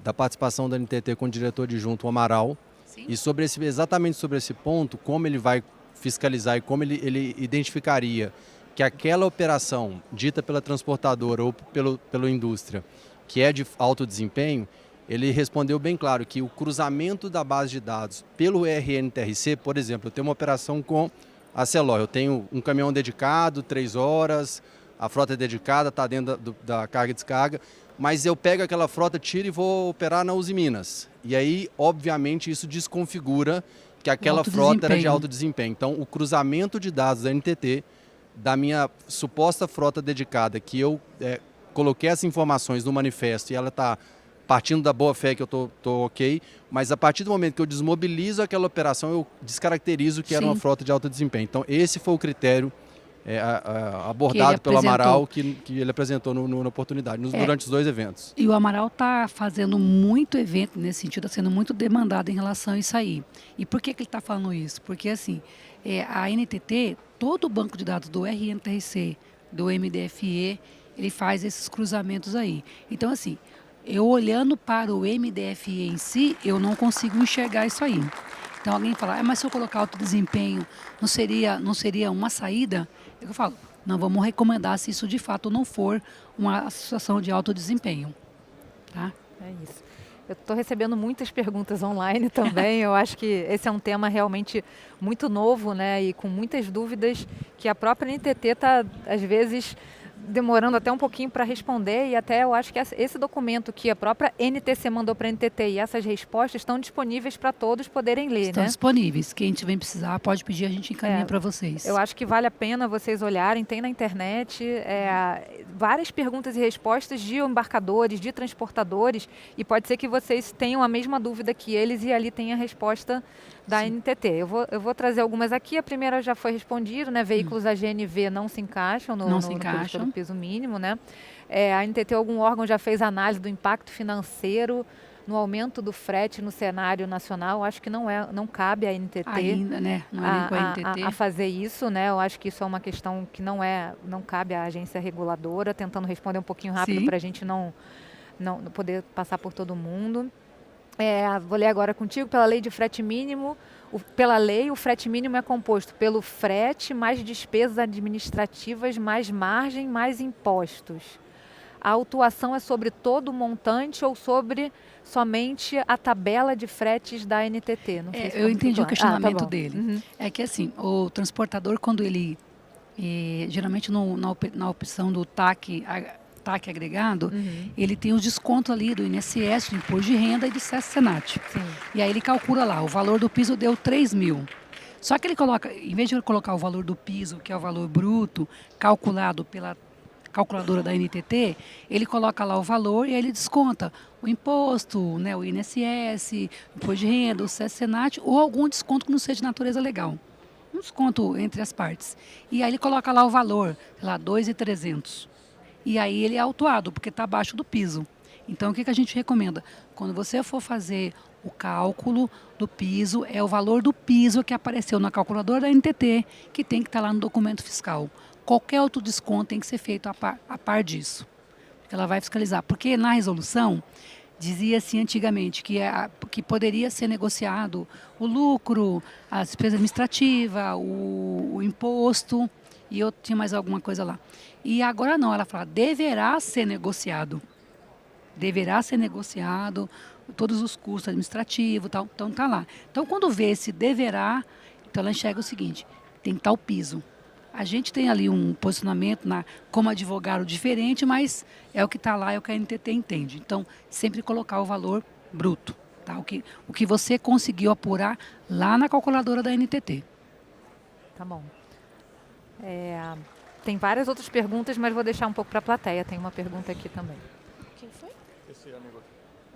da participação da NTT com o diretor adjunto Amaral. Sim. E exatamente sobre esse ponto, como ele vai fiscalizar e como ele identificaria que aquela operação dita pela transportadora ou pela indústria, que é de alto desempenho, ele respondeu bem claro que o cruzamento da base de dados pelo RNTRC, por exemplo, eu tenho uma operação com a Celor, eu tenho um caminhão dedicado, 3 horas, a frota é dedicada, está dentro da carga e descarga, mas eu pego aquela frota, tiro e vou operar na Uzi Minas. E aí, obviamente, isso desconfigura que aquela frota era de alto desempenho. Então, o cruzamento de dados da NTT, da minha suposta frota dedicada, que eu coloquei essas informações no manifesto e ela está partindo da boa fé que eu tô ok, mas a partir do momento que eu desmobilizo aquela operação, eu descaracterizo que era uma frota de alto desempenho. Então, esse foi o critério abordado pelo Amaral que ele apresentou na oportunidade, durante os 2 eventos. E o Amaral está fazendo muito evento nesse sentido, está sendo muito demandado em relação a isso aí. E por que ele está falando isso? Porque assim, a NTT, todo o banco de dados do RNTRC, do MDFE, ele faz esses cruzamentos aí. Então assim, eu olhando para o MDFE em si, eu não consigo enxergar isso aí. Então alguém fala, mas se eu colocar alto desempenho, não seria uma saída? Eu falo, não, vamos recomendar se isso de fato não for uma situação de alto desempenho. Tá? É isso. Eu estou recebendo muitas perguntas online também. Eu acho que esse é um tema realmente muito novo, né? E com muitas dúvidas que a própria NTT está, às vezes, demorando até um pouquinho para responder, e até eu acho que esse documento que a própria NTC mandou para a NTT e essas respostas estão disponíveis para todos poderem ler, Estão né? disponíveis. Quem tiver precisar pode pedir, a gente encaminha para vocês. Eu acho que vale a pena vocês olharem, tem na internet várias perguntas e respostas de embarcadores, de transportadores, e pode ser que vocês tenham a mesma dúvida que eles e ali tem a resposta da NTT. Eu vou trazer algumas aqui. A primeira já foi respondida, né? Veículos AGNV não se encaixam no política do piso mínimo, né? A NTT, algum órgão já fez análise do impacto financeiro no aumento do frete no cenário nacional? Acho que não cabe à NTT ainda, né? Não é nem com a NTT. A fazer isso, né? Eu acho que isso é uma questão que não cabe à agência reguladora, tentando responder um pouquinho rápido para a gente não poder passar por todo mundo. Vou ler agora contigo. Pela lei de frete mínimo, pela lei, o frete mínimo é composto pelo frete mais despesas administrativas, mais margem, mais impostos. A autuação é sobre todo o montante ou sobre somente a tabela de fretes da NTT? Não sei se eu entendi o questionamento dele. Uhum. É que assim, o transportador, quando ele, geralmente na opção do TAC agregado, ele tem os descontos ali do INSS, do Imposto de Renda e do SESC-Senat. E aí ele calcula lá, o valor do piso deu 3 mil. Só que ele coloca, em vez de ele colocar o valor do piso, que é o valor bruto, calculado pela calculadora da NTT, ele coloca lá o valor e aí ele desconta o imposto, né, o INSS, o Imposto de Renda, o SESC-Senat, ou algum desconto que não seja de natureza legal. Um desconto entre as partes. E aí ele coloca lá o valor, sei lá, 2.300. E aí ele é autuado, porque está abaixo do piso. Então, o que a gente recomenda? Quando você for fazer o cálculo do piso, é o valor do piso que apareceu na calculadora da NTT, que tem que estar lá no documento fiscal. Qualquer outro desconto tem que ser feito a par disso. Porque ela vai fiscalizar. Porque na resolução, dizia-se antigamente que poderia ser negociado o lucro, a despesa administrativa, o imposto, e eu tinha mais alguma coisa lá. E agora não, ela fala, deverá ser negociado. Deverá ser negociado, todos os custos administrativos, tal, então está lá. Então, quando vê esse deverá, então ela enxerga o seguinte, tem que estar o piso. A gente tem ali um posicionamento como advogado diferente, mas é o que está lá, é o que a NTT entende. Então, sempre colocar o valor bruto, tá? O que você conseguiu apurar lá na calculadora da NTT. Tá bom. Tem várias outras perguntas, mas vou deixar um pouco para a plateia. Tem uma pergunta aqui também. Quem foi? Esse amigo.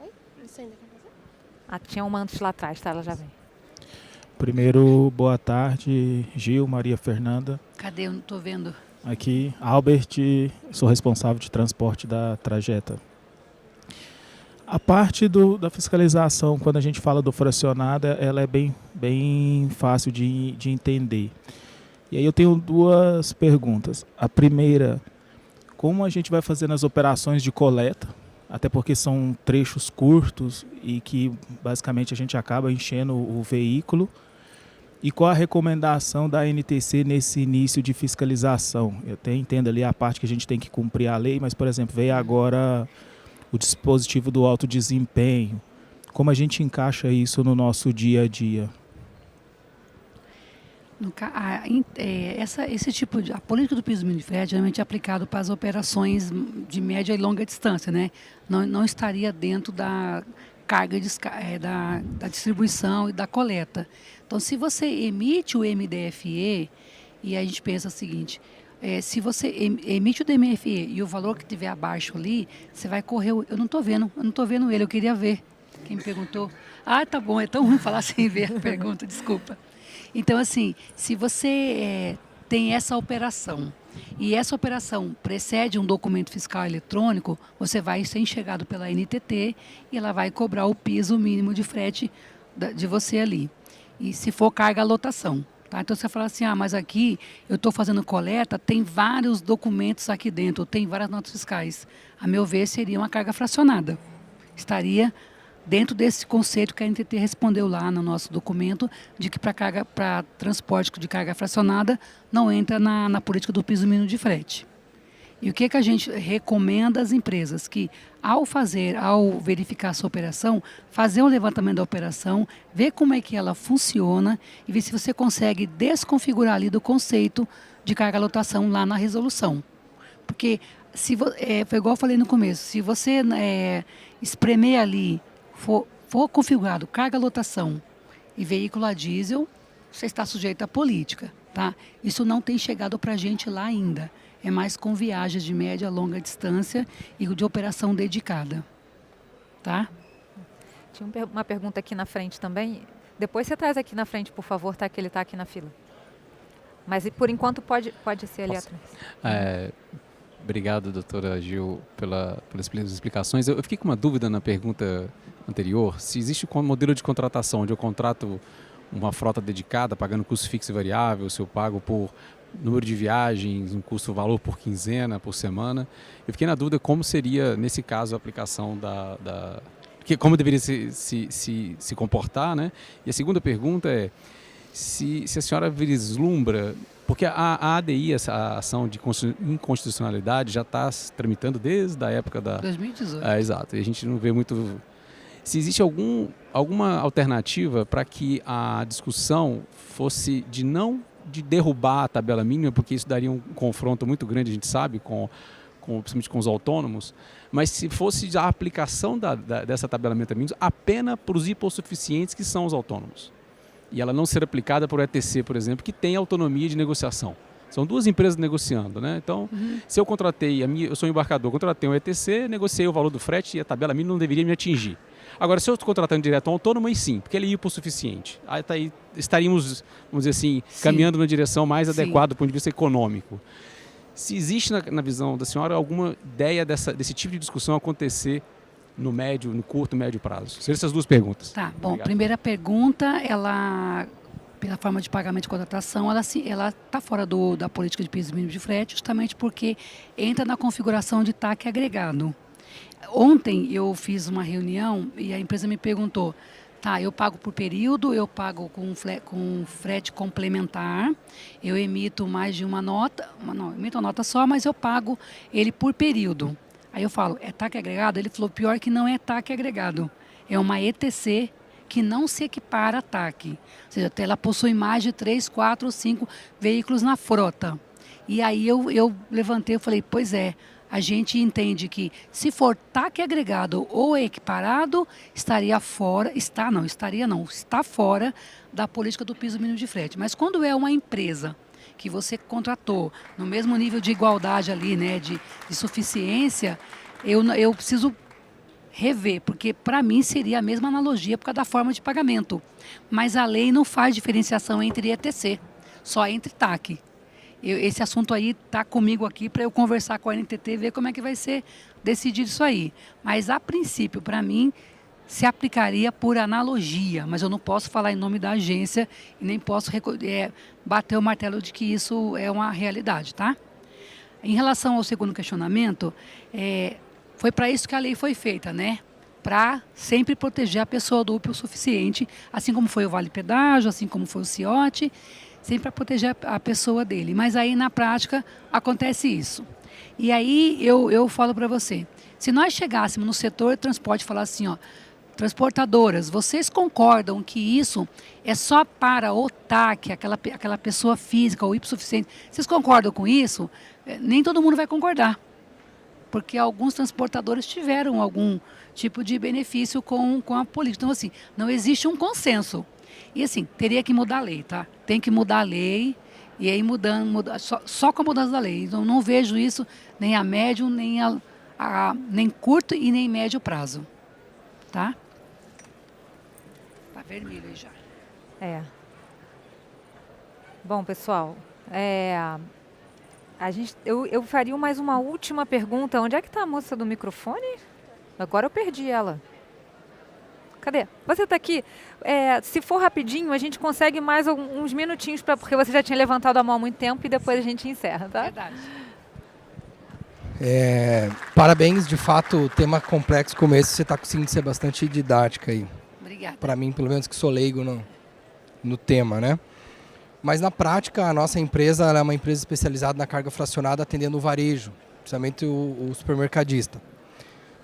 Oi? Você ainda quer fazer? Tinha uma antes lá atrás, tá? Ela já vem. Primeiro, boa tarde, Gil, Maria Fernanda. Cadê? Eu não estou vendo. Aqui, Albert, sou responsável de transporte da Trajeta. A parte da fiscalização, quando a gente fala do fracionado, ela é bem fácil de entender. E aí eu tenho 2 perguntas. A primeira, como a gente vai fazer nas operações de coleta, até porque são trechos curtos e que basicamente a gente acaba enchendo o veículo, e qual a recomendação da NTC nesse início de fiscalização? Eu até entendo ali a parte que a gente tem que cumprir a lei, mas, por exemplo, veio agora o dispositivo do alto desempenho. Como a gente encaixa isso no nosso dia a dia? A política do piso mínimo de frete geralmente é aplicado para as operações de média e longa distância, né? Não estaria dentro da carga da distribuição e da coleta. Então, se você emite o MDFE, e a gente pensa o seguinte, se você emite o DMFE e o valor que tiver abaixo ali, você vai correr. Eu não estou vendo ele, eu queria ver. Quem me perguntou? Tá bom, é tão ruim falar sem ver a pergunta, desculpa. Então, assim, se você tem essa operação. E essa operação precede um documento fiscal eletrônico, você vai ser enxergado pela NTT e ela vai cobrar o piso mínimo de frete de você ali. E se for carga, lotação. Tá? Então você fala assim, mas aqui eu estou fazendo coleta, tem vários documentos aqui dentro, tem várias notas fiscais. A meu ver, seria uma carga fracionada. Estaria dentro desse conceito que a NTT respondeu lá no nosso documento, de que para transporte de carga fracionada não entra na política do piso mínimo de frete. E o que a gente recomenda às empresas? Que ao verificar essa operação, fazer um levantamento da operação, ver como é que ela funciona e ver se você consegue desconfigurar ali do conceito de carga-lotação lá na resolução. Porque, foi igual eu falei no começo, se você espremer ali, for configurado carga-lotação e veículo a diesel, você está sujeito à política. Tá? Isso não tem chegado para a gente lá ainda. É mais com viagens de média a longa distância e de operação dedicada. Tá? Tinha uma pergunta aqui na frente também. Depois você traz aqui na frente, por favor, tá? Que ele está aqui na fila. Mas por enquanto pode ser ali atrás. Obrigado, doutora Gil, pelas explicações. Eu fiquei com uma dúvida na pergunta anterior. Se existe um modelo de contratação onde eu contrato uma frota dedicada, pagando custo fixo e variável, se eu pago por número de viagens, um custo-valor por quinzena, por semana. Eu fiquei na dúvida como seria, nesse caso, a aplicação como deveria se comportar, né? E a segunda pergunta é se a senhora vislumbra, porque a ADI, essa ação de inconstitucionalidade, já está tramitando desde a época da... 2018. Exato, e a gente não vê muito... Se existe alguma alternativa para que a discussão fosse de derrubar a tabela mínima, porque isso daria um confronto muito grande, a gente sabe, principalmente com os autônomos, mas se fosse a aplicação dessa tabela mínima apenas para os hipossuficientes que são os autônomos. E ela não ser aplicada por ETC, por exemplo, que tem autonomia de negociação. São duas empresas negociando, né? Então, se eu contratei, eu sou um embarcador, contratei um ETC, negociei o valor do frete e a tabela mínima não deveria me atingir. Agora, se eu estou contratando direto um autônomo, aí sim, porque ele é hipossuficiente. Aí estaríamos, vamos dizer assim, caminhando na direção mais adequada do ponto de vista econômico. Se existe na visão da senhora alguma ideia desse tipo de discussão acontecer no curto, médio prazo? Seriam essas duas perguntas. Tá, bom, Obrigado. Primeira pergunta, pela forma de pagamento de contratação, ela está fora da política de piso mínimo de frete, justamente porque entra na configuração de TAC agregado. Ontem eu fiz uma reunião e a empresa me perguntou, eu pago por período, eu pago com frete complementar, eu emito mais de uma nota, emito uma nota só, mas eu pago ele por período. Aí eu falo, é TAC agregado? Ele falou, pior que não é TAC agregado, é uma ETC que não se equipara a TAC. Ou seja, ela possui mais de 3, 4 ou 5 veículos na frota. E aí eu levantei e falei, pois é, a gente entende que se for TAC agregado ou equiparado, está fora da política do piso mínimo de frete. Mas quando é uma empresa que você contratou no mesmo nível de igualdade ali, né, de suficiência, eu preciso rever, porque para mim seria a mesma analogia por causa da forma de pagamento. Mas a lei não faz diferenciação entre ETC, só entre TAC. Esse assunto aí está comigo aqui para eu conversar com a NTT e ver como é que vai ser decidido isso aí. Mas, a princípio, para mim, se aplicaria por analogia, mas eu não posso falar em nome da agência e nem posso bater o martelo de que isso é uma realidade, tá? Em relação ao segundo questionamento, foi para isso que a lei foi feita, né? Para sempre proteger a pessoa do hipossuficiente, assim como foi o Vale Pedágio, assim como foi o CIOT, sempre para proteger a pessoa dele. Mas aí, na prática, acontece isso. E aí, eu falo para você, se nós chegássemos no setor de transporte e falasse assim, transportadoras, vocês concordam que isso é só para o TAC, aquela pessoa física, o hipossuficiente, vocês concordam com isso? Nem todo mundo vai concordar, porque alguns transportadores tiveram algum tipo de benefício com a política. Então, assim, não existe um consenso. E assim, teria que mudar a lei, tá? Tem que mudar a lei, e aí só com a mudança da lei. Então, não vejo isso nem a médio, nem curto e nem médio prazo. Tá? Tá vermelho aí já. Bom, pessoal, eu faria mais uma última pergunta. Onde é que está a moça do microfone? Agora eu perdi ela. Cadê? Você está aqui. Se for rapidinho, a gente consegue mais uns minutinhos, porque você já tinha levantado a mão há muito tempo e depois a gente encerra, tá? Verdade. Parabéns, de fato, tema complexo como esse, você está conseguindo ser bastante didática aí. Obrigada. Para mim, pelo menos que sou leigo no tema, né? Mas na prática, a nossa empresa ela é uma empresa especializada na carga fracionada atendendo o varejo, principalmente o supermercadista.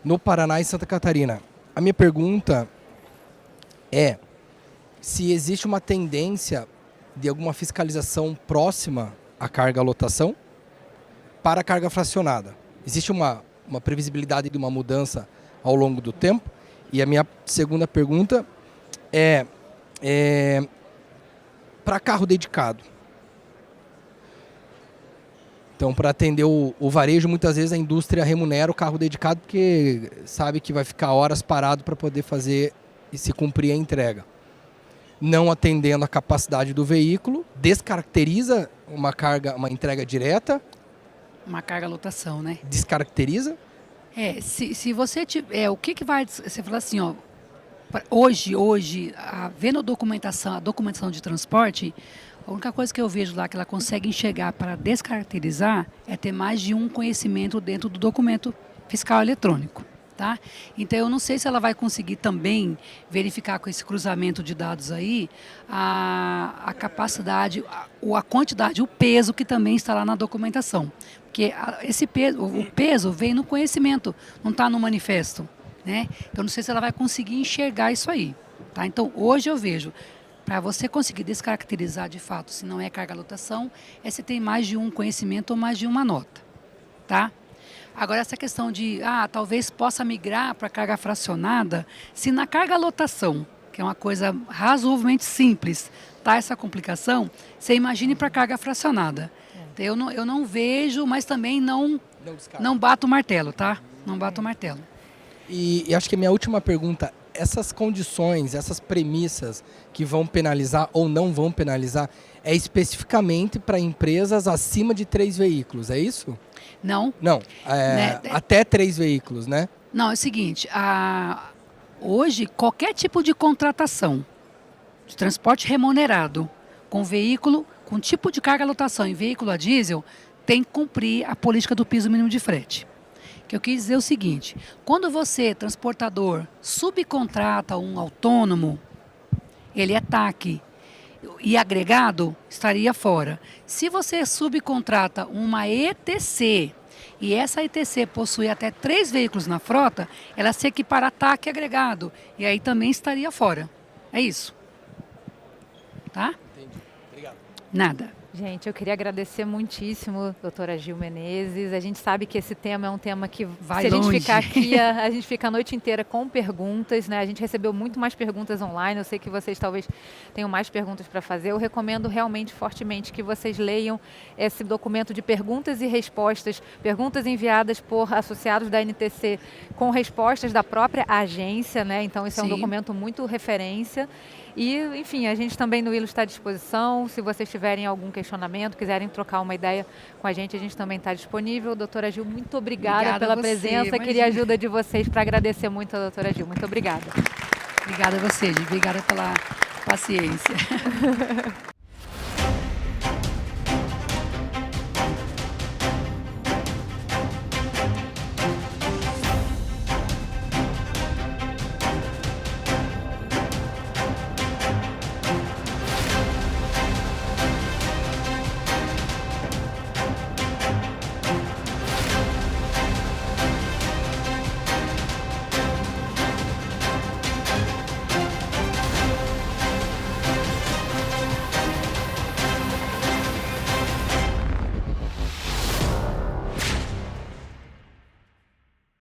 No Paraná e Santa Catarina. A minha pergunta é se existe uma tendência de alguma fiscalização próxima à carga lotação para a carga fracionada. Existe uma previsibilidade de uma mudança ao longo do tempo? E a minha segunda pergunta é para carro dedicado. Então, para atender o varejo, muitas vezes a indústria remunera o carro dedicado porque sabe que vai ficar horas parado para poder fazer e se cumprir a entrega. Não atendendo a capacidade do veículo, descaracteriza uma entrega direta. Uma carga lotação, né? Descaracteriza? Se você tiver... o que vai... Você fala assim, ó... Hoje vendo a documentação de transporte, a única coisa que eu vejo lá que ela consegue enxergar para descaracterizar é ter mais de um conhecimento dentro do documento fiscal eletrônico. Tá? Então eu não sei se ela vai conseguir também verificar com esse cruzamento de dados aí a capacidade, a quantidade, o peso que também está lá na documentação. Porque o peso vem no conhecimento, não está no manifesto. Né? Então não sei se ela vai conseguir enxergar isso aí. Tá? Então hoje eu vejo, para você conseguir descaracterizar de fato se não é carga lotação, se tem mais de um conhecimento ou mais de uma nota. Tá? Agora, essa questão de, talvez possa migrar para carga fracionada, se na carga lotação, que é uma coisa razoavelmente simples, tá essa complicação, você imagine para carga fracionada. Então, eu não vejo, mas também não bato o martelo, tá? Não bato o martelo. E acho que a minha última pergunta, essas condições, essas premissas que vão penalizar ou não vão penalizar, é especificamente para empresas acima de 3 veículos, é isso? Não. Não, até 3 veículos, né? Não, é o seguinte, hoje qualquer tipo de contratação de transporte remunerado com veículo, com tipo de carga lotação em veículo a diesel, tem que cumprir a política do piso mínimo de frete. Que eu quis dizer o seguinte, quando você, transportador, subcontrata um autônomo, ele é TAC, e agregado estaria fora. Se você subcontrata uma ETC e essa ETC possui até 3 veículos na frota, ela se equipara a TAC agregado e aí também estaria fora. É isso. Tá? Entendi. Obrigado. Nada. Gente, eu queria agradecer muitíssimo, doutora Gil Menezes. A gente sabe que esse tema é um tema que, vai se a longe. gente ficar aqui, a gente fica a noite inteira com perguntas, né? A gente recebeu muito mais perguntas online, eu sei que vocês talvez tenham mais perguntas para fazer. Eu recomendo realmente, fortemente, que vocês leiam esse documento de perguntas e respostas, perguntas enviadas por associados da NTC com respostas da própria agência, né? Então, esse é um documento muito referência. E, enfim, a gente também no ILO está à disposição. Se vocês tiverem algum questionamento, quiserem trocar uma ideia com a gente também está disponível. Doutora Gil, muito obrigada pela presença. Imagina. Queria a ajuda de vocês para agradecer muito a doutora Gil. Muito obrigada. Obrigada a você, Gi. Obrigada pela paciência.